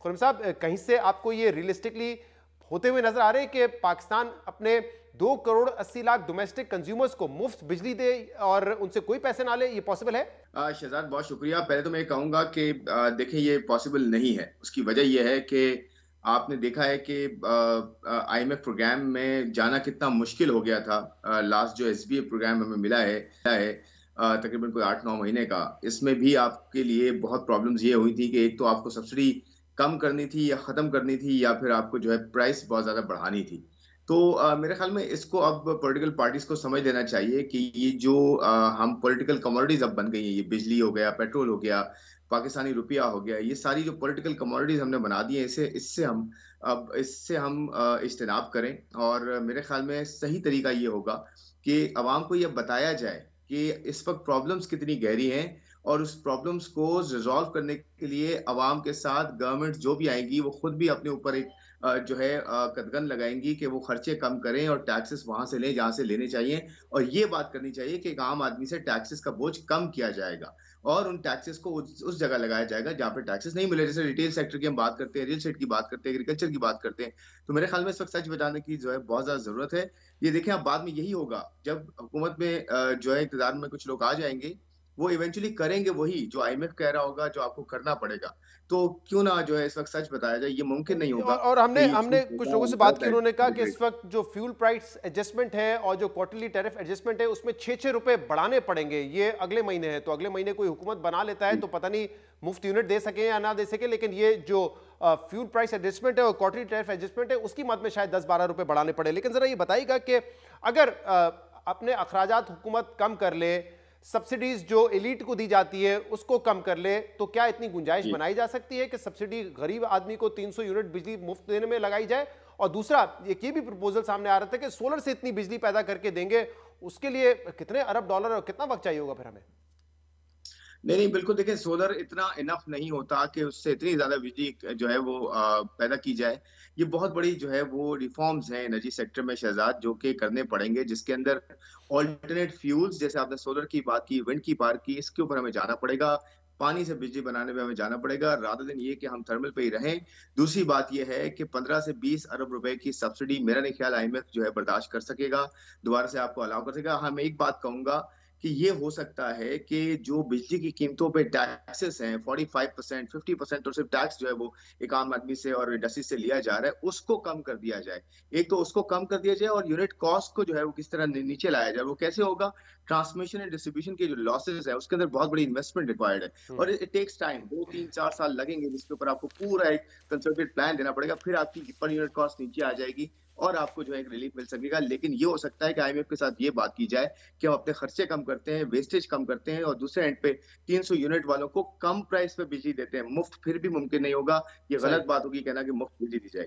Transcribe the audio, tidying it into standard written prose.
खुर्रम साहब, कहीं से आपको ये रियलिस्टिकली होते हुए नजर आ रहे हैं कि पाकिस्तान अपने 2 करोड़ 80 लाख डोमेस्टिक कंज्यूमर्स को मुफ्त बिजली दे और उनसे कोई पैसे ना ले? ये पॉसिबल है? शहजाद, बहुत शुक्रिया। पहले तो मैं कहूँगा कि देखें, ये पॉसिबल नहीं है। उसकी वजह ये है कि आपने देखा है कि आईएमएफ प्रोग्राम में जाना कितना मुश्किल हो गया था। लास्ट जो एसबीए प्रोग्राम हमें मिला है तकरीबन कोई 8-9 महीने का, इसमें भी आपके लिए बहुत प्रॉब्लम्स ये हुई थी कि एक तो आपको सब्सिडी कम करनी थी या ख़त्म करनी थी, या फिर आपको जो है प्राइस बहुत ज़्यादा बढ़ानी थी। तो मेरे ख्याल में इसको अब पॉलिटिकल पार्टीज़ को समझ लेना चाहिए कि ये जो हम पॉलिटिकल कमोडिटीज़ अब बन गई हैं, ये बिजली हो गया, पेट्रोल हो गया, पाकिस्तानी रुपया हो गया, ये सारी जो पॉलिटिकल कमोडिटीज़ हमने बना दी हैं, इससे हम इज्तनाब करें। और मेरे ख्याल में सही तरीका ये होगा कि अवाम को ये बताया जाए कि इस वक़्त प्रॉब्लम्स कितनी गहरी हैं, और उस प्रॉब्लम्स को रिज़ॉल्व करने के लिए अवाम के साथ गवर्नमेंट जो भी आएगी, वो खुद भी अपने ऊपर एक जो है कदगन लगाएँगी कि वो खर्चे कम करें और टैक्सेस वहाँ से लें जहाँ से लेने चाहिए। और ये बात करनी चाहिए कि एक आम आदमी से टैक्सेस का बोझ कम किया जाएगा और उन टैक्सेस को उस जगह लगाया जाएगा जहाँ पे टैक्सेस नहीं मिले। जैसे रिटेल सेक्टर की हम बात करते हैं, रियल एस्टेट की बात करते हैं, एग्रीकल्चर की बात करते हैं। तो मेरे ख्याल में इस वक़्त सच बताने की जो है बहुत ज़्यादा ज़रूरत है। ये देखें, अब बाद में यही होगा जब हुकूमत में जो है इक़्तिदार में कुछ लोग आ जाएँगे, वो इवेंचुअली करेंगे वही जो आईएमएफ कह रहा होगा, जो आपको करना पड़ेगा। तो क्यों ना जो है इस वक़्त सच बताया जाए, ये मुमकिन नहीं होगा और कि हमने ये हमने झूठ कुछ बोलना लोगों से बात गलत की, है। उन्होंने कहा कि जी, इस वक्त जो फ्यूल प्राइस एडजस्टमेंट है और जो क्वार्टरली टैरिफ एडजस्टमेंट है उसमें 6-6 रुपए बढ़ाने पड़ेंगे। ये अगले महीने है, तो अगले महीने कोई हुकूमत बना लेता है जी। तो पता नहीं मुफ्त यूनिट दे सके या ना दे सके, लेकिन ये जो फ्यूल प्राइस एडजस्टमेंट है और क्वार्टरली टैरिफ एडजस्टमेंट है उसकी मद में शायद 10-12 रुपए बढ़ाने पड़े। लेकिन जरा ये बताइएगा कि अगर अपने अखराजात हुकूमत कम कर ले, सब्सिडीज जो एलीट को दी जाती है उसको कम कर ले, तो क्या इतनी गुंजाइश जी। बनाई जा सकती है कि सब्सिडी गरीब आदमी को 300 यूनिट बिजली मुफ्त देने में लगाई जाए? और दूसरा, एक ये भी प्रपोजल सामने आ रहा था कि सोलर से इतनी बिजली पैदा करके देंगे, उसके लिए कितने अरब डॉलर और कितना वक्त चाहिए होगा फिर हमें? नहीं, नहीं, बिल्कुल देखिए, सोलर इतना इनफ नहीं होता कि उससे इतनी ज़्यादा बिजली जो है वो पैदा की जाए। ये बहुत बड़ी जो है वो रिफ़ॉर्म्स हैं एनर्जी सेक्टर में शहज़ाद, जो कि करने पड़ेंगे, जिसके अंदर अल्टरनेट फ्यूल्स, जैसे आपने सोलर की बात की, विंड की बात की, इसके ऊपर हमें जाना पड़ेगा। पानी से बिजली बनाने में हमें जाना पड़ेगा, रादर देन ये कि हम थर्मल पे ही रहें। दूसरी बात ये है कि 15 से 20 अरब रुपए की सब्सिडी मेरा नहीं ख्याल आईएमएफ जो है बर्दाश्त कर सकेगा, दोबारा से आपको अलाउ कर सकेगा। हाँ, मैं एक बात कहूँगा कि ये हो सकता है कि जो बिजली की कीमतों पे टैक्सेस हैं 45%, 50%, और सिर्फ टैक्स जो है वो एक आम आदमी से और इंडस्ट्री से लिया जा रहा है, उसको कम कर दिया जाए। एक तो उसको कम कर दिया जाए, और यूनिट कॉस्ट को जो है वो किस तरह नीचे लाया जाए। वो कैसे होगा? ट्रांसमिशन एंड डिस्ट्रीब्यूशन के जो लॉसेस है उसके अंदर बहुत बड़ी इन्वेस्टमेंट रिक्वायर्ड है, और इट टेक्स टाइम। 2-3-4 साल लगेंगे, जिसके ऊपर आपको पूरा एक कंसर्टेड प्लान देना पड़ेगा। फिर आपकी पर यूनिट कॉस्ट नीचे आ जाएगी और आपको जो है एक रिलीफ मिल सकेगा। लेकिन ये हो सकता है कि आईएमएफ के साथ ये बात की जाए कि हम अपने खर्चे कम करते हैं, वेस्टेज कम करते हैं, और दूसरे एंड पे 300 यूनिट वालों को कम प्राइस पे बिजली देते हैं। मुफ्त फिर भी मुमकिन नहीं होगा। ये सही। गलत बात होगी कहना कि मुफ्त बिजली दी जाएगी।